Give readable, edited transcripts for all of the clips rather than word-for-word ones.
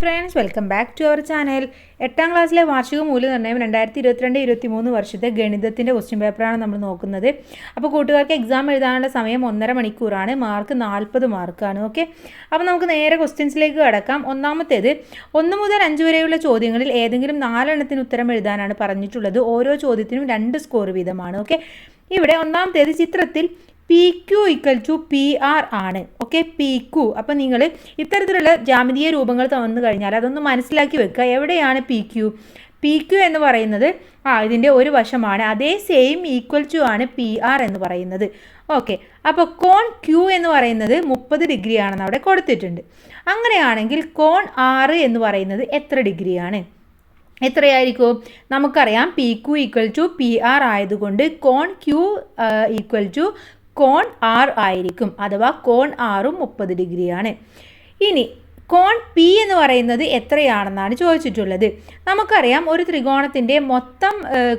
Friends, welcome back to our channel. 8ാം ക്ലാസ്സിലെ വാർഷിക മൂല്യനിർണ്ണയം 2022-23 വർഷത്തെ ഗണിതത്തിൻ്റെ ക്വസ്റ്റ്യൻ പേപ്പറാണ് നമ്മൾ നോക്കുന്നത്. അപ്പോൾ കൂട്ടുകാർക്ക് എക്സാം എഴുതാനുള്ള സമയം 1.5 മണിക്കൂറാണ്. മാർക്ക് 40 മാർക്കാണ്. ഓക്കെ, അപ്പോൾ നമുക്ക് നേരെ ക്വസ്റ്റ്യൻസിലേക്ക് കടക്കാം. ഒന്നാമത്തേത് 1 മുതൽ 5 വരെയുള്ള ചോദ്യങ്ങളിൽ ഏതെങ്കിലും 4 എണ്ണത്തിന് ഉത്തരം എഴുതാനാണ് പറഞ്ഞിട്ടുള്ളത്. ഓരോ ചോദ്യത്തിനും 2 സ്കോർ വീതമാണ്. ഓക്കെ, ഇവിടെ ഒന്നാമത്തേത് ചിത്രത്തിൽ PQ = PR ആണ്. Okay, PQ. അപ്പോൾ നിങ്ങൾ ഇത്തരത്തിലുള്ള ജാമിതീയ രൂപങ്ങൾ തന്നു കഴിഞ്ഞാൽ അതൊന്ന് മനസ്സിലാക്കി വെക്കുക. എവിടെയാണ് PQ എന്ന് പറയുന്നത്? ഇതിൻ്റെ ഒരു വശമാണ്. അതേ സെയിം ഈക്വൽ ടു ആണ് PR എന്ന് പറയുന്നത്. ഓക്കെ, അപ്പോൾ കോൺ Q എന്ന് പറയുന്നത് 30 ഡിഗ്രി ആണെന്ന് അവിടെ കൊടുത്തിട്ടുണ്ട്. അങ്ങനെയാണെങ്കിൽ കോൺ R എന്ന് പറയുന്നത് എത്ര ഡിഗ്രിയാണ്? എത്രയായിരിക്കും? നമുക്കറിയാം PQ = PR ആയതുകൊണ്ട് കോൺ Q = കോൺ R ആയിരിക്കും. അഥവാ കോൺ Rഉം 30 ഡിഗ്രിയാണ്. ഇനി കോൺ P എന്ന് പറയുന്നത് എത്രയാണെന്നാണ് ചോദിച്ചിട്ടുള്ളത്. നമുക്കറിയാം ഒരു ത്രികോണത്തിൻ്റെ മൊത്തം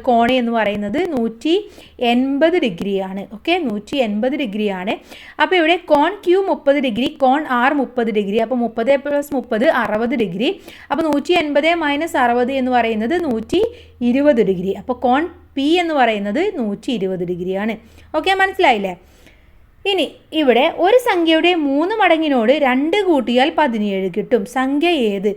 കോണ് എന്ന് പറയുന്നത് 180 ഡിഗ്രിയാണ്. ഓക്കെ, 180 ഡിഗ്രിയാണ്. അപ്പോൾ ഇവിടെ കോൺ Q 30 ഡിഗ്രി, കോൺ R 30 ഡിഗ്രി. അപ്പോൾ 30 + 30 60 ഡിഗ്രി. അപ്പോൾ 180 - 60 എന്ന് പറയുന്നത് 120 ഡിഗ്രി. അപ്പോൾ കോൺ P എന്ന് പറയുന്നത് 120 ഡിഗ്രിയാണ്. ഓക്കെ, മനസ്സിലായില്ലേ? ഇനി ഇവിടെ ഒരു സംഖ്യയുടെ 3 മടങ്ങിനോട് 2 കൂട്ടിയാൽ 17 കിട്ടും. സംഖ്യ ഏത്?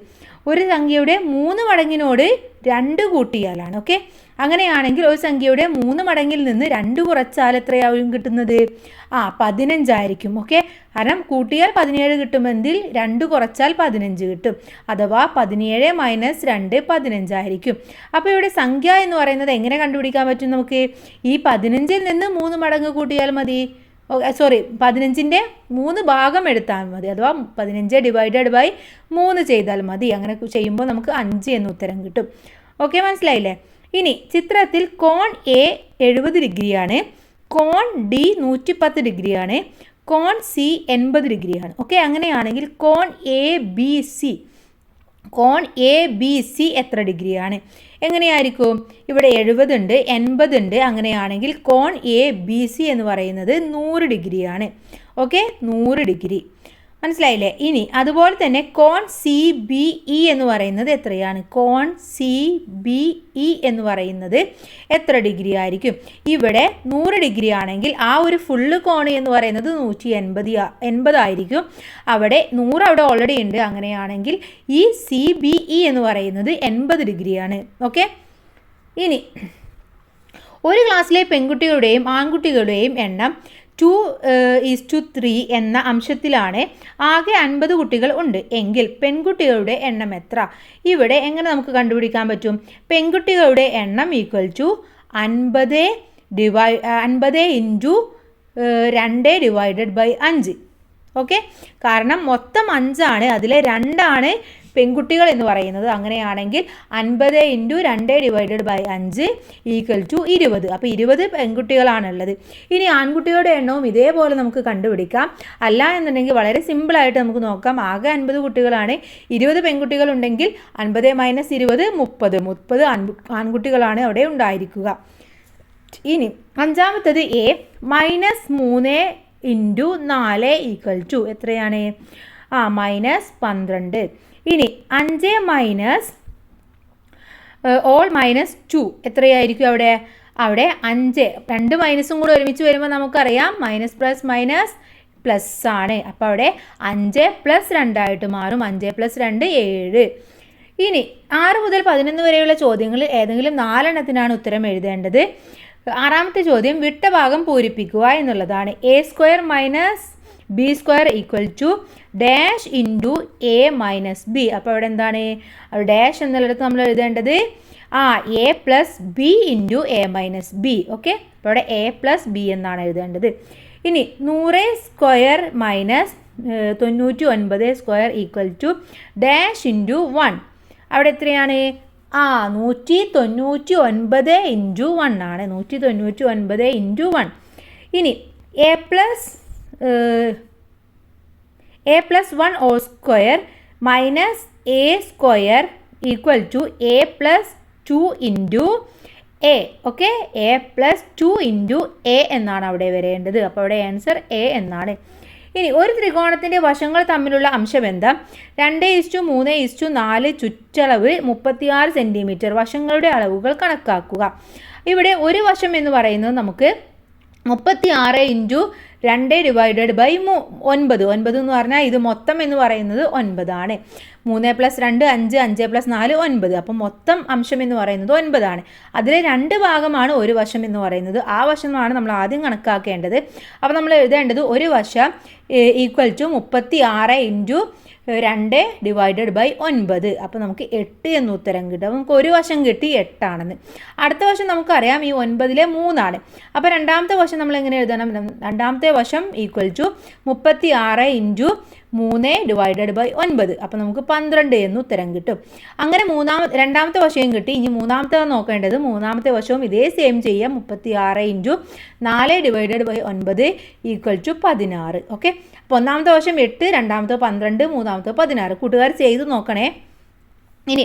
ഒരു സംഖ്യയുടെ 3 മടങ്ങിനോട് 2 കൂട്ടിയാലാണ്. ഓക്കെ, അങ്ങനെയാണെങ്കിൽ ഒരു സംഖ്യയുടെ 3 മടങ്ങിൽ നിന്ന് 2 കുറച്ചാൽ എത്രയാവും കിട്ടുന്നത്? 15 ആയിരിക്കും. ഓക്കെ, കാരണം കൂട്ടിയാൽ 17 കിട്ടുമെങ്കിൽ 2 കുറച്ചാൽ 15 കിട്ടും. അഥവാ 17 - 2 15 ആയിരിക്കും. അപ്പോൾ ഇവിടെ സംഖ്യ എന്ന് പറയുന്നത് എങ്ങനെ കണ്ടുപിടിക്കാൻ പറ്റും നമുക്ക്? ഈ 15ൽ നിന്ന് 3 മടങ്ങ് കൂട്ടിയാൽ മതി. 15ൻ്റെ 3 ഭാഗം എടുത്താൽ മതി. അഥവാ 15 ÷ 3 ചെയ്താൽ മതി. അങ്ങനെ ചെയ്യുമ്പോൾ നമുക്ക് 5 എന്ന് ഉത്തരം കിട്ടും. ഓക്കെ, മനസ്സിലായില്ലേ? ഇനി ചിത്രത്തിൽ കോൺ A 70 ഡിഗ്രിയാണ്, കോൺ D 110 ഡിഗ്രിയാണ്, കോൺ C 80 ഡിഗ്രിയാണ്. ഓക്കെ, അങ്ങനെയാണെങ്കിൽ കോൺ ABC എത്ര ഡിഗ്രിയാണ്? എങ്ങനെയായിരിക്കും? ഇവിടെ 70 ഉണ്ട്, 80 ഉണ്ട്. അങ്ങനെയാണെങ്കിൽ കോൺ ABC എന്ന് പറയുന്നത് 100 ഡിഗ്രിയാണ്. Okay, 100 degree. മനസ്സിലായില്ലേ? ഇനി അതുപോലെ തന്നെ കോൺ CBE എന്ന് പറയുന്നത് എത്രയാണ്? കോൺ CBE എന്ന് പറയുന്നത് എത്ര ഡിഗ്രി ആയിരിക്കും? ഇവിടെ 100 ഡിഗ്രി ആണെങ്കിൽ ആ ഒരു ഫുള്ള് കോൺ എന്ന് പറയുന്നത് 180 ആയിരിക്കും. അവിടെ 100 അവിടെ ഓൾറെഡി ഉണ്ട്. അങ്ങനെയാണെങ്കിൽ ഈ CBE എന്ന് പറയുന്നത് 80 ഡിഗ്രിയാണ്. ഓക്കെ, ഇനി ഒരു ക്ലാസ്സിലെ പെൺകുട്ടികളുടെയും ആൺകുട്ടികളുടെയും എണ്ണം 2:3 എന്ന അംശത്തിലാണ്. ആകെ 50 കുട്ടികൾ ഉണ്ട് എങ്കിൽ പെൺകുട്ടികളുടെ എണ്ണം എത്ര? ഇവിടെ എങ്ങനെ നമുക്ക് കണ്ടുപിടിക്കാൻ പറ്റും? പെൺകുട്ടികളുടെ എണ്ണം = 50 × 2 / 5. ഓക്കെ, കാരണം മൊത്തം 5 ആണ്, അതിലെ 2 ആണ് പെൺകുട്ടികൾ എന്ന് പറയുന്നത്. അങ്ങനെയാണെങ്കിൽ 50 × 2 / 5 = 20. അപ്പോൾ 20 പെൺകുട്ടികളാണുള്ളത്. ഇനി ആൺകുട്ടികളുടെ എണ്ണവും ഇതേപോലെ നമുക്ക് കണ്ടുപിടിക്കാം. അല്ല എന്നുണ്ടെങ്കിൽ വളരെ സിമ്പിളായിട്ട് നമുക്ക് നോക്കാം. ആകെ 50 കുട്ടികളാണ്, 20 പെൺകുട്ടികളുണ്ടെങ്കിൽ 50 - 20 30 ആൺകുട്ടികളാണ് അവിടെ ഉണ്ടായിരിക്കുക. ഇനി അഞ്ചാമത്തത് A -3 × 4 = എത്രയാണ്? -12. ഇനി 5 - -2 എത്രയായിരിക്കും? അവിടെ 5 2 മൈനസും കൂടെ ഒരുമിച്ച് വരുമ്പോൾ നമുക്കറിയാം പ്ലസ് ആണ്. അപ്പോൾ അവിടെ 5 + 2 ആയിട്ട് മാറും. 5 + 2 7. ഇനി 6 മുതൽ 11 വരെയുള്ള ചോദ്യങ്ങളിൽ ഏതെങ്കിലും 4 എണ്ണത്തിനാണ് ഉത്തരം എഴുതേണ്ടത്. 6ാമത്തെ ചോദ്യം വിട്ട ഭാഗം പൂരിപ്പിക്കുക എന്നുള്ളതാണ്. A² - B² = dash × A - B. അപ്പോൾ അവിടെ എന്താണ്? ഡാഷ് എന്നുള്ളിടത്ത് നമ്മൾ എഴുതേണ്ടത് A + B × A - B. Okay, അപ്പോൾ അവിടെ A + B എന്നാണ് എഴുതേണ്ടത്. ഇനി 100² - 99² ഡാഷ് × 1. അവിടെ എത്രയാണ്? 199 × 1 ആണ്. 199 × 1. ഇനി A + 1² - A² = A + 2 × A. Okay, A + 2 × A എന്നാണ് അവിടെ വരേണ്ടത്. അപ്പോൾ അവിടെ ആൻസർ A എന്നാണ്. ഇനി ഒരു ത്രികോണത്തിൻ്റെ വശങ്ങൾ തമ്മിലുള്ള അംശബന്ധം 2:3:4 ചുറ്റളവ് 36 സെൻറ്റിമീറ്റർ. വശങ്ങളുടെ അളവുകൾ കണക്കാക്കുക. ഇവിടെ ഒരു വശം എന്ന് പറയുന്നത് നമുക്ക് 36 × 2 ഡിവൈഡഡ് ബൈ 9. 9 എന്ന് പറഞ്ഞാൽ ഇത് മൊത്തം എന്ന് പറയുന്നത് 9 ആണ്. 3 + 2 5, 5 + 4 9. അപ്പം മൊത്തം അംശം എന്ന് പറയുന്നത് 9 ആണ്. അതിലെ 2 ഭാഗമാണ് ഒരു വശം എന്ന് പറയുന്നത്. ആ വശമാണ് നമ്മൾ ആദ്യം കണക്കാക്കേണ്ടത്. അപ്പോൾ നമ്മൾ എഴുതേണ്ടത് ഒരു വശം = 36 × 2 ഡിവൈഡഡ് ബൈ 9. അപ്പോൾ നമുക്ക് 8 എന്ന് ഉത്തരം കിട്ടും. നമുക്ക് ഒരു വശം കിട്ടി 8 ആണെന്ന്. അടുത്ത വശം നമുക്കറിയാം ഈ 9-ലെ 3 ആണ്. അപ്പോൾ രണ്ടാമത്തെ വശം നമ്മൾ എങ്ങനെ എഴുതണം? രണ്ടാമത്തെ വശം = 36 × 3 ഡിവൈഡഡ് ബൈ 9. അപ്പോൾ നമുക്ക് 12 എന്ന് ഉത്തരം കിട്ടും. അങ്ങനെ രണ്ടാമത്തെ വശവും കിട്ടി. ഇനി മൂന്നാമത്തെ നോക്കേണ്ടത്, മൂന്നാമത്തെ വശവും ഇതേ സെയിം ചെയ്യാം. 36 × 4 ഡിവൈഡഡ് ബൈ 9 = 16. ഓക്കെ, അപ്പോൾ ഒന്നാമത്തെ വശം 8, രണ്ടാമത്തെ 12, മൂന്നാമത്തെ 16. കൂട്ടുകാർ ചെയ്ത് നോക്കണേ. ഇനി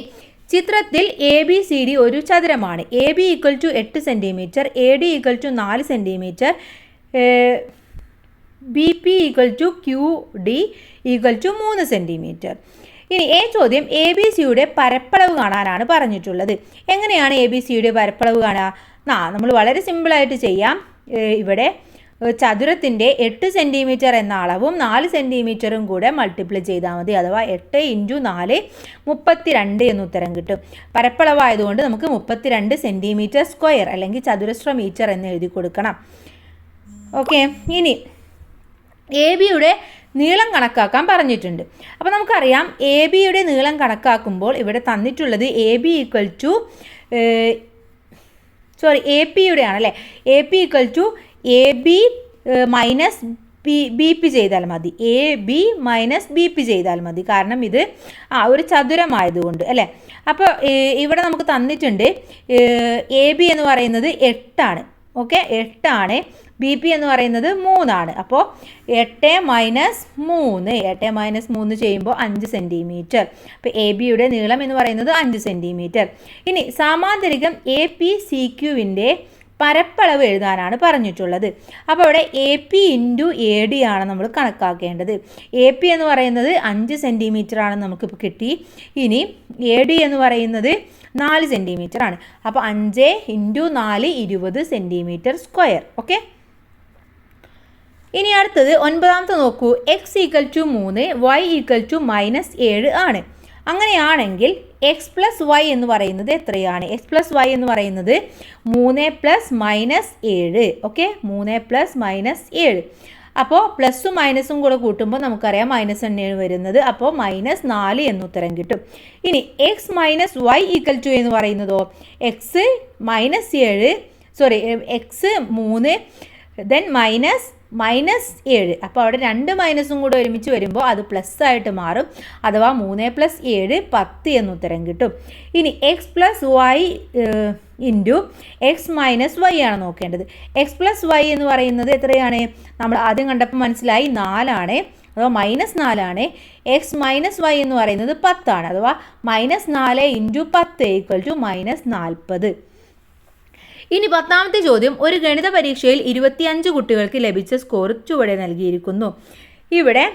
ചിത്രത്തിൽ ABCD ഒരു ചതുരമാണ്. AB = 8 centimetre, AD = 4 centimetre, BP = QD = 3 centimetre. ഇനി ചോദ്യം ABCയുടെ പരപ്പളവ് കാണാനാണ് പറഞ്ഞിട്ടുള്ളത്. എങ്ങനെയാണ് ABCയുടെ പരപ്പളവ് കാണുക? നമ്മൾ വളരെ സിമ്പിളായിട്ട് ചെയ്യാം. ഇവിടെ ചതുരത്തിൻ്റെ 8 സെൻറ്റിമീറ്റർ എന്ന അളവും 4 സെൻറ്റിമീറ്ററും കൂടെ മൾട്ടിപ്ലൈ ചെയ്താൽ മതി. അഥവാ 8 × 4 32 എന്ന് ഉത്തരം കിട്ടും. പരപ്പളവായതുകൊണ്ട് നമുക്ക് 32 സെൻറ്റിമീറ്റർ സ്ക്വയർ അല്ലെങ്കിൽ ചതുരശ്ര മീറ്റർ എന്ന് എഴുതി കൊടുക്കണം. ഓക്കെ, ഇനി ABയുടെ നീളം കണക്കാക്കാൻ പറഞ്ഞിട്ടുണ്ട്. അപ്പോൾ നമുക്കറിയാം ABയുടെ നീളം കണക്കാക്കുമ്പോൾ ഇവിടെ തന്നിട്ടുള്ളത് APയുടെ ആണല്ലേ. AP = AB മൈനസ് BP ചെയ്താൽ മതി. AB മൈനസ് BP ചെയ്താൽ മതി. കാരണം ഇത് ഒരു ചതുരമായതുകൊണ്ട് അല്ലേ. അപ്പോൾ ഇവിടെ നമുക്ക് തന്നിട്ടുണ്ട് AB എന്ന് പറയുന്നത് 8 ആണ്. ഓക്കെ, 8 ആണ്. BP എന്ന് പറയുന്നത് 3 ആണ്. അപ്പോൾ 8 - 3 8 - 3 ചെയ്യുമ്പോൾ 5 സെൻറ്റിമീറ്റർ. അപ്പോൾ ABയുടെ നീളം എന്ന് പറയുന്നത് 5 സെൻറ്റിമീറ്റർ. ഇനി സാമാന്തരികം APCQവിൻ്റെ പരപ്പളവ് എഴുതാനാണ് പറഞ്ഞിട്ടുള്ളത്. അപ്പോൾ ഇവിടെ AP × AD ആണ് നമ്മൾ കണക്കാക്കേണ്ടത്. AP എന്ന് പറയുന്നത് 5 സെൻറ്റിമീറ്റർ ആണ് നമുക്കിപ്പോൾ കിട്ടി. ഇനി AD എന്ന് പറയുന്നത് 4 സെൻറ്റിമീറ്റർ ആണ്. അപ്പോൾ 5 × 4 20 സെൻറ്റിമീറ്റർ സ്ക്വയർ. ഓക്കെ, ഇനി അടുത്തത് 9ാമത്തെ നോക്കൂ. X = 3, Y = -7 ആണ്. അങ്ങനെയാണെങ്കിൽ x + y എന്ന് പറയുന്നത് എത്രയാണ്? x + y എന്ന് പറയുന്നത് 3 + -7. ഓക്കെ, 3 + -7. അപ്പോൾ പ്ലസും മൈനസും കൂടെ കൂട്ടുമ്പോൾ നമുക്കറിയാം മൈനസ് തന്നെയാണ് വരുന്നത്. അപ്പോൾ -4 എന്ന് ഉത്തരം കിട്ടും. ഇനി x - y = എന്ന് പറയുന്നതോ x -3 ദെൻ -7. അപ്പോൾ അവിടെ 2 മൈനസും കൂടെ ഒരുമിച്ച് വരുമ്പോൾ അത് പ്ലസ് ആയിട്ട് മാറും. അഥവാ 3 + 7 10 എന്ന് ഉത്തരം കിട്ടും. ഇനി x + y × x - y ആണ് നോക്കേണ്ടത്. x + y എന്ന് പറയുന്നത് എത്രയാണ്? നമ്മൾ ആദ്യം കണ്ടപ്പോൾ മനസ്സിലായി 4 ആണ്, അഥവാ -4 ആണ്. x - y എന്ന് പറയുന്നത് 10 ആണ്. അഥവാ -4 × 10 = -40. ഇനി 10ാമത്തെ ചോദ്യം. ഒരു ഗണിത പരീക്ഷയിൽ 25 കുട്ടികൾക്ക് ലഭിച്ച സ്കോർ ചുവടെ നൽകിയിരിക്കുന്നു. ഇവിടെ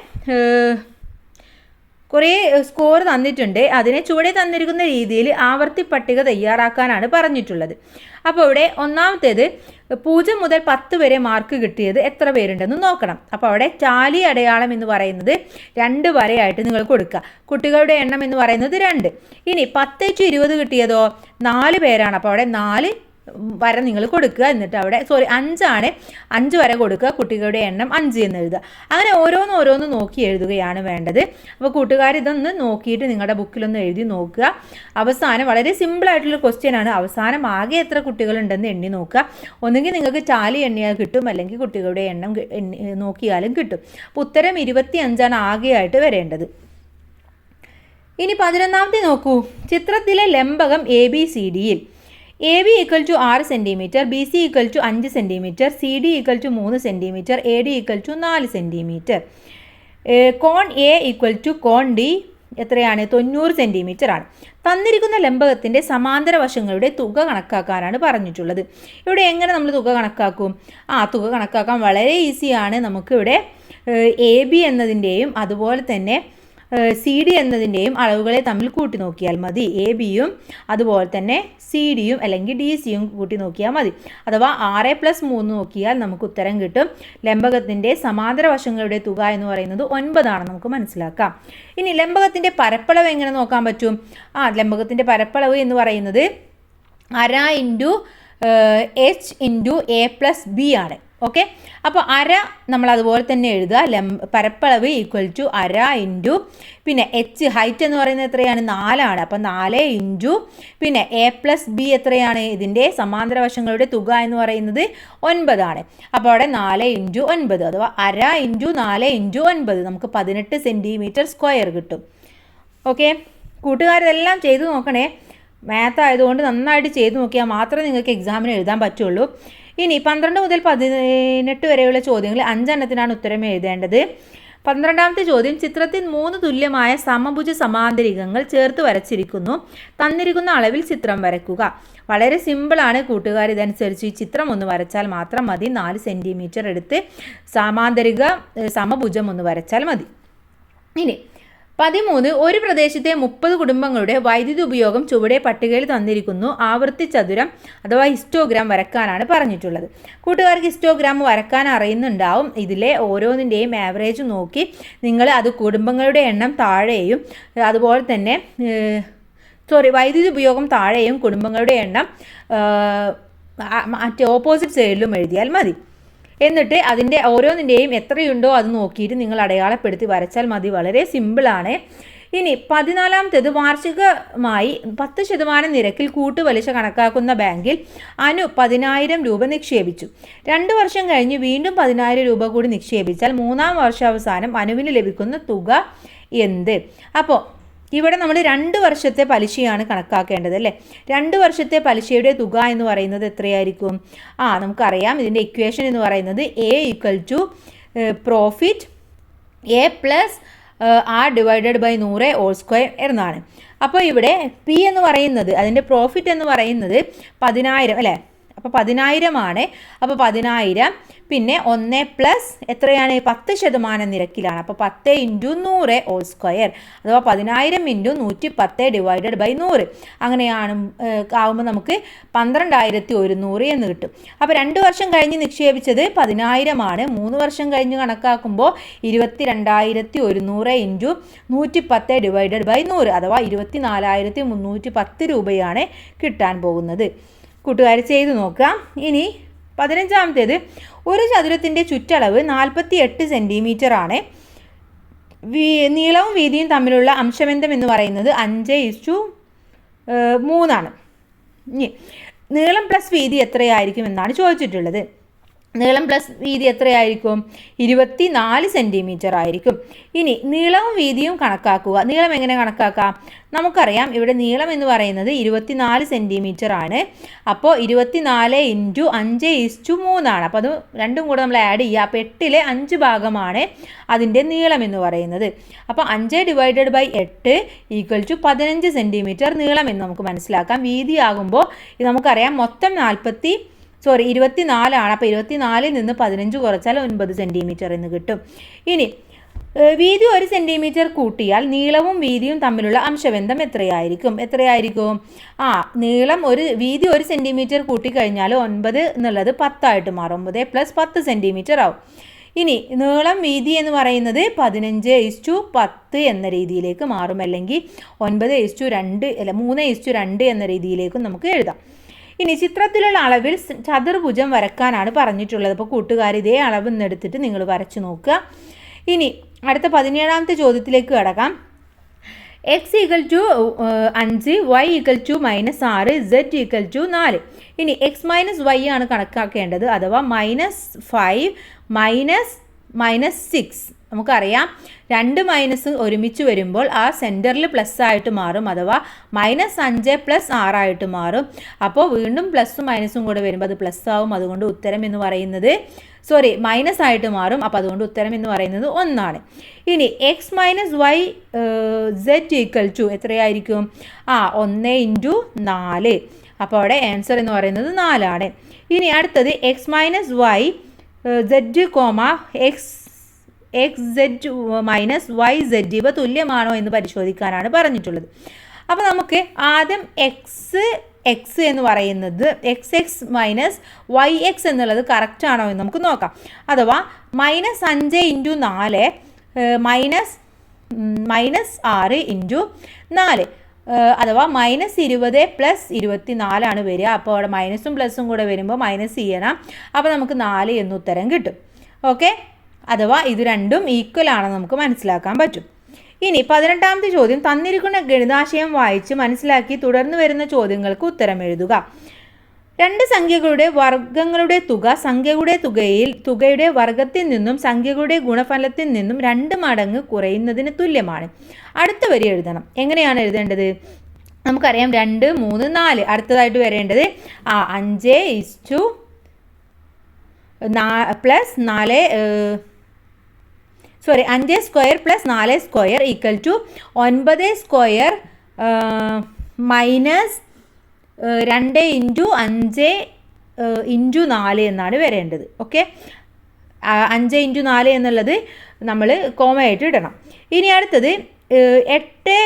കുറേ സ്കോർ തന്നിട്ടുണ്ട്. അതിനെ ചുവടെ തന്നിരിക്കുന്ന രീതിയിൽ ആവർത്തി പട്ടിക തയ്യാറാക്കാനാണ് പറഞ്ഞിട്ടുള്ളത്. അപ്പോൾ ഇവിടെ ഒന്നാമത്തേത് 0 മുതൽ 10 വരെ മാർക്ക് കിട്ടിയത് എത്ര പേരുണ്ടെന്ന് നോക്കണം. അപ്പോൾ അവിടെ ടാലി അടയാളം എന്ന് പറയുന്നത് 2 വരെയായിട്ട് നിങ്ങൾ കൊടുക്കുക. കുട്ടികളുടെ എണ്ണം എന്ന് പറയുന്നത് 2. ഇനി 10 × 20 കിട്ടിയതോ 4 പേരാണ്. അപ്പോൾ അവിടെ 4 വരെ നിങ്ങൾ കൊടുക്കുക. എന്നിട്ട് അവിടെ 5 ആണ്, 5 വരെ കൊടുക്കുക. കുട്ടികളുടെ എണ്ണം 5 എന്ന് എഴുതുക. അങ്ങനെ ഓരോന്ന് നോക്കി എഴുതുകയാണ് വേണ്ടത്. അപ്പോൾ കൂട്ടുകാർ ഇതൊന്ന് നോക്കിയിട്ട് നിങ്ങളുടെ ബുക്കിലൊന്ന് എഴുതി നോക്കുക. അവസാനം വളരെ സിമ്പിളായിട്ടുള്ള ക്വസ്റ്റ്യൻ ആണ്. അവസാനം ആകെ എത്ര കുട്ടികളുണ്ടെന്ന് എണ്ണി നോക്കുക. ഒന്നുകിൽ നിങ്ങൾക്ക് ടാലി എണ്ണിയാൽ കിട്ടും, അല്ലെങ്കിൽ കുട്ടികളുടെ എണ്ണം നോക്കിയാലും കിട്ടും. അപ്പോൾ ഉത്തരം 25 ആകെയായിട്ട് വരേണ്ടത്. ഇനി 11ാമത്തെ നോക്കൂ. ചിത്രത്തിലെ ലംബകം ABCDയിൽ AB = 6 centimetre, BC = 5 centimetre, CD = 3 centimetre, AD = 4 centimetre. കോൺ A = കോൺ D എത്രയാണ്? 90 സെൻറ്റിമീറ്റർ ആണ്. തന്നിരിക്കുന്ന ലംബകത്തിൻ്റെ സമാന്തര വശങ്ങളുടെ തുക കണക്കാക്കാനാണ് പറഞ്ഞിട്ടുള്ളത്. ഇവിടെ എങ്ങനെ നമ്മൾ തുക കണക്കാക്കും? തുക കണക്കാക്കാൻ വളരെ ഈസിയാണ്. നമുക്കിവിടെ AB എന്നതിൻ്റെയും അതുപോലെ തന്നെ CD എന്നതിൻ്റെയും അളവുകളെ തമ്മിൽ കൂട്ടി നോക്കിയാൽ മതി. ABയും അതുപോലെ തന്നെ CDയും അല്ലെങ്കിൽ DCയും കൂട്ടി നോക്കിയാൽ മതി. അഥവാ 6+3 നോക്കിയാൽ നമുക്ക് ഉത്തരം കിട്ടും. ലംബകത്തിൻ്റെ സമാന്തര വശങ്ങളുടെ തുക എന്ന് പറയുന്നത് 9 ആണെന്ന് നമുക്ക് മനസ്സിലാക്കാം. ഇനി ലംബകത്തിൻ്റെ പരപ്പളവ് എങ്ങനെ നോക്കാൻ പറ്റും? ലംബകത്തിൻ്റെ പരപ്പളവ് എന്ന് പറയുന്നത് അര ഇൻറ്റു H ഇൻറ്റു A+B ആണ്. ഓക്കെ, അപ്പോൾ അര നമ്മൾ അതുപോലെ തന്നെ എഴുതുക. പരപ്പളവ് ഈക്വൽ ടു അര ഇൻറ്റു പിന്നെ H ഹൈറ്റ് എന്ന് പറയുന്നത് എത്രയാണ്? 4 ആണ്. അപ്പോൾ 4 ഇൻറ്റു പിന്നെ A+B എത്രയാണ്? ഇതിൻ്റെ സമാന്തര വശങ്ങളുടെ തുക എന്ന് പറയുന്നത് 9 ആണ്. അപ്പോൾ അവിടെ 4 ഇൻറ്റു 9 അഥവാ അര ഇൻറ്റു 4 ഇൻറ്റു 9 നമുക്ക് 18 സെൻറ്റിമീറ്റർ സ്ക്വയർ കിട്ടും. ഓക്കെ, കൂട്ടുകാരെല്ലാം ചെയ്തു നോക്കണേ. മാത്ത് ആയതുകൊണ്ട് നന്നായിട്ട് ചെയ്തു നോക്കിയാൽ മാത്രമേ നിങ്ങൾക്ക് എക്സാമിന് എഴുതാൻ പറ്റുള്ളൂ. ഇനി 12 മുതൽ 18 വരെയുള്ള ചോദ്യങ്ങളിൽ 5 എണ്ണത്തിനാണ് ഉത്തരം എഴുതേണ്ടത്. 12ാമത്തെ ചോദ്യം, ചിത്രത്തിൽ 3 തുല്യമായ സമഭുജ സമാന്തരികങ്ങൾ ചേർത്ത് വരച്ചിരിക്കുന്നു. തന്നിരിക്കുന്ന അളവിൽ ചിത്രം വരയ്ക്കുക. വളരെ സിമ്പിളാണ് കൂട്ടുകാർ. ഇതനുസരിച്ച് ഈ ചിത്രം ഒന്ന് വരച്ചാൽ മാത്രം മതി. 4 സെൻറ്റിമീറ്റർ എടുത്ത് സമഭുജം ഒന്ന് വരച്ചാൽ മതി. ഇനി 13, ഒരു പ്രദേശത്തെ 30 കുടുംബങ്ങളുടെ വൈദ്യുതി ഉപയോഗം ചുവടെ പട്ടികയിൽ തന്നിരിക്കുന്നു. ആവൃത്തി ചതുരം അഥവാ ഹിസ്റ്റോഗ്രാം വരക്കാനാണ് പറഞ്ഞിട്ടുള്ളത്. കൂട്ടുകാർക്ക് ഹിസ്റ്റോഗ്രാം വരക്കാൻ അറിയുന്നുണ്ടാവും. ഇതിലെ ഓരോന്നിൻ്റെയും ആവറേജ് നോക്കി നിങ്ങൾ അത് കുടുംബങ്ങളുടെ എണ്ണം താഴെയും അതുപോലെ തന്നെ വൈദ്യുതി ഉപയോഗം താഴെയും കുടുംബങ്ങളുടെ എണ്ണം മറ്റേ ഓപ്പോസിറ്റ് സൈഡിലും എഴുതിയാൽ മതി. എന്നിട്ട് അതിൻ്റെ ഓരോന്നിൻ്റെയും എത്രയുണ്ടോ അത് നോക്കിയിട്ട് നിങ്ങൾ അടയാളപ്പെടുത്തി വരച്ചാൽ മതി. വളരെ സിമ്പിളാണ്. ഇനി 14ാമത്തേത്, വാർഷികമായി 10% നിരക്കിൽ കൂട്ടുപലിശ കണക്കാക്കുന്ന ബാങ്കിൽ അനു 10,000 രൂപ നിക്ഷേപിച്ചു. 2 വർഷം കഴിഞ്ഞ് വീണ്ടും 10,000 രൂപ കൂടി നിക്ഷേപിച്ചാൽ 3-ാം വർഷാവസാനം അനുവിന് ലഭിക്കുന്ന തുക എന്ത്? അപ്പോൾ ഇവിടെ നമ്മൾ 2 വർഷത്തെ പലിശയാണ് കണക്കാക്കേണ്ടത് അല്ലേ. 2 വർഷത്തെ പലിശയുടെ തുക എന്ന് പറയുന്നത് എത്രയായിരിക്കും? നമുക്കറിയാം. ഇതിൻ്റെ ഇക്വേഷൻ എന്ന് പറയുന്നത് A = profit A+R divided by 100 whole square എന്നാണ്. അപ്പോൾ ഇവിടെ P എന്ന് പറയുന്നത്, അതിൻ്റെ പ്രോഫിറ്റ് എന്ന് പറയുന്നത് 10,000 അല്ലേ. അപ്പോൾ 10,000 ആണ്. അപ്പോൾ 10,000 പിന്നെ 1 പ്ലസ് എത്രയാണ്? 10% നിരക്കിലാണ്. അപ്പോൾ 10 × 100 ഹോൾ സ്ക്വയർ അഥവാ 10,000 × 110 ഡിവൈഡഡ് ബൈ 100 അങ്ങനെയാണ് ആകുമ്പോൾ നമുക്ക് 12,100 എന്ന് കിട്ടും. അപ്പോൾ 2 വർഷം കഴിഞ്ഞ് നിക്ഷേപിച്ചത് 10,000 ആണ്. 3 വർഷം കഴിഞ്ഞ് കണക്കാക്കുമ്പോൾ 22,100 × 110 ഡിവൈഡഡ് ബൈ 100 അഥവാ 24,310 രൂപയാണ് കിട്ടാൻ പോകുന്നത്. കൂട്ടുകാർ ചെയ്തു നോക്കാം. ഇനി 15ാമത്തേത്, ഒരു ചതുരത്തിൻ്റെ ചുറ്റളവ് 48 സെൻറ്റിമീറ്റർ ആണ്. നീളവും വീതിയും തമ്മിലുള്ള അംശബന്ധം എന്ന് പറയുന്നത് 5:3 ആണ്. ഇനി നീളം പ്ലസ് വീതി എത്രയായിരിക്കും എന്നാണ് ചോദിച്ചിട്ടുള്ളത്. നീളം പ്ലസ് വീതി എത്രയായിരിക്കും? 24 സെൻറ്റിമീറ്റർ ആയിരിക്കും. ഇനി നീളവും വീതിയും കണക്കാക്കുക. നീളം എങ്ങനെ കണക്കാക്കാം? നമുക്കറിയാം ഇവിടെ നീളം എന്ന് പറയുന്നത് 24 സെൻറ്റിമീറ്റർ ആണ്. അപ്പോൾ 24 × 5:3 ആണ്. അപ്പോൾ അത് രണ്ടും കൂടെ നമ്മൾ ആഡ് ചെയ്യുക. അപ്പോൾ 8ലെ 5 ഭാഗമാണ് അതിൻ്റെ നീളം എന്ന് പറയുന്നത്. അപ്പോൾ 5 ഡിവൈഡഡ് ബൈ 8 = 15 സെൻറ്റിമീറ്റർ നീളം എന്ന് നമുക്ക് മനസ്സിലാക്കാം. വീതി ആകുമ്പോൾ ഇത് നമുക്കറിയാം മൊത്തം 24 ആണ്. അപ്പോൾ 24ൽ നിന്ന് 15 കുറച്ചാൽ 9 സെൻറ്റിമീറ്റർ എന്ന് കിട്ടും. ഇനി വീതി 1 സെൻറ്റിമീറ്റർ കൂട്ടിയാൽ നീളവും വീതിയും തമ്മിലുള്ള അംശബന്ധം എത്രയായിരിക്കും? വീതി 1 സെൻറ്റിമീറ്റർ കൂട്ടിക്കഴിഞ്ഞാൽ 9 എന്നുള്ളത് 10 ആയിട്ട് മാറും. 9 + 10 സെൻറ്റിമീറ്റർ ആവും. ഇനി നീളം വീതി എന്ന് പറയുന്നത് 15:10 എന്ന രീതിയിലേക്ക് മാറും. അല്ലെങ്കിൽ 3:2 എന്ന രീതിയിലേക്കും നമുക്ക് എഴുതാം. ഇനി ചിത്രത്തിലുള്ള അളവിൽ ചതുർഭുജം വരക്കാനാണ് പറഞ്ഞിട്ടുള്ളത്. അപ്പോൾ കൂട്ടുകാർ ഇതേ അളവ് എടുത്തിട്ട് നിങ്ങൾ വരച്ചു നോക്കുക. ഇനി അടുത്ത 17ാമത്തെ ചോദ്യത്തിലേക്ക് കടക്കാം. x = 5, y = -6, z = 4. ഇനി x - y ആണ് കണക്കാക്കേണ്ടത്. അഥവാ -5 -6. നമുക്കറിയാം 2 മൈനസ് ഒരുമിച്ച് വരുമ്പോൾ ആ സെൻറ്ററിൽ പ്ലസ് ആയിട്ട് മാറും. അഥവാ -5 + 6 ആയിട്ട് മാറും. അപ്പോൾ വീണ്ടും പ്ലസും മൈനസും കൂടെ വരുമ്പോൾ അത് പ്ലസ് ആവും. അതുകൊണ്ട് ഉത്തരം എന്ന് പറയുന്നത് മൈനസ് ആയിട്ട് മാറും. അപ്പോൾ അതുകൊണ്ട് ഉത്തരം എന്ന് പറയുന്നത് 1 ആണ്. ഇനി x - y z = എത്രയായിരിക്കും? 1 × 4. അപ്പോൾ അവിടെ ആൻസർ എന്ന് പറയുന്നത് 4 ആണ്. ഇനി അടുത്തത് x - y z, x x z minus y z ഇവ തുല്യമാണോ എന്ന് പരിശോധിക്കാനാണ് പറഞ്ഞിട്ടുള്ളത്. അപ്പോൾ നമുക്ക് ആദ്യം എക്സ് എന്ന് പറയുന്നത് എക്സ് മൈനസ് വൈ എക്സ് എന്നുള്ളത് കറക്റ്റ് ആണോ എന്ന് നമുക്ക് നോക്കാം. അഥവാ -5 ഇൻറ്റു 4 -6 ഇൻറ്റു 4 അഥവാ -20 + 24 വരിക. അപ്പോൾ അവിടെ മൈനസും പ്ലസും കൂടെ വരുമ്പോൾ മൈനസ് ചെയ്യണം. അപ്പോൾ നമുക്ക് 4 എന്ന് ഉത്തരം കിട്ടും. ഓക്കെ, അഥവാ ഇത് രണ്ടും ഈക്വൽ ആണെന്ന് നമുക്ക് മനസ്സിലാക്കാൻ പറ്റും. ഇനി 18ാമത്തെ ചോദ്യം, തന്നിരിക്കുന്ന ഗണിതാശയം വായിച്ച് മനസ്സിലാക്കി തുടർന്ന് വരുന്ന ചോദ്യങ്ങൾക്ക് ഉത്തരം എഴുതുക. രണ്ട് സംഖ്യകളുടെ വർഗ്ഗങ്ങളുടെ തുക സംഖ്യയുടെ തുകയുടെ വർഗ്ഗത്തിൽ നിന്നും സംഖ്യകളുടെ ഗുണഫലത്തിൽ നിന്നും 2 മടങ്ങ് കുറയുന്നതിന് തുല്യമാണ്. അടുത്ത വരി എഴുതണം. എങ്ങനെയാണ് എഴുതേണ്ടത്? നമുക്കറിയാം 2, 3, 4. അടുത്തതായിട്ട് വരേണ്ടത് 5 square plus 4 square equal to 9 square minus 2 into 5 into 4 എന്നാണ് വരേണ്ടത്. ഓക്കെ, 5 ഇൻറ്റു 4 എന്നുള്ളത് നമ്മൾ കോമയായിട്ട് ഇടണം. ഇനി അടുത്തത് 8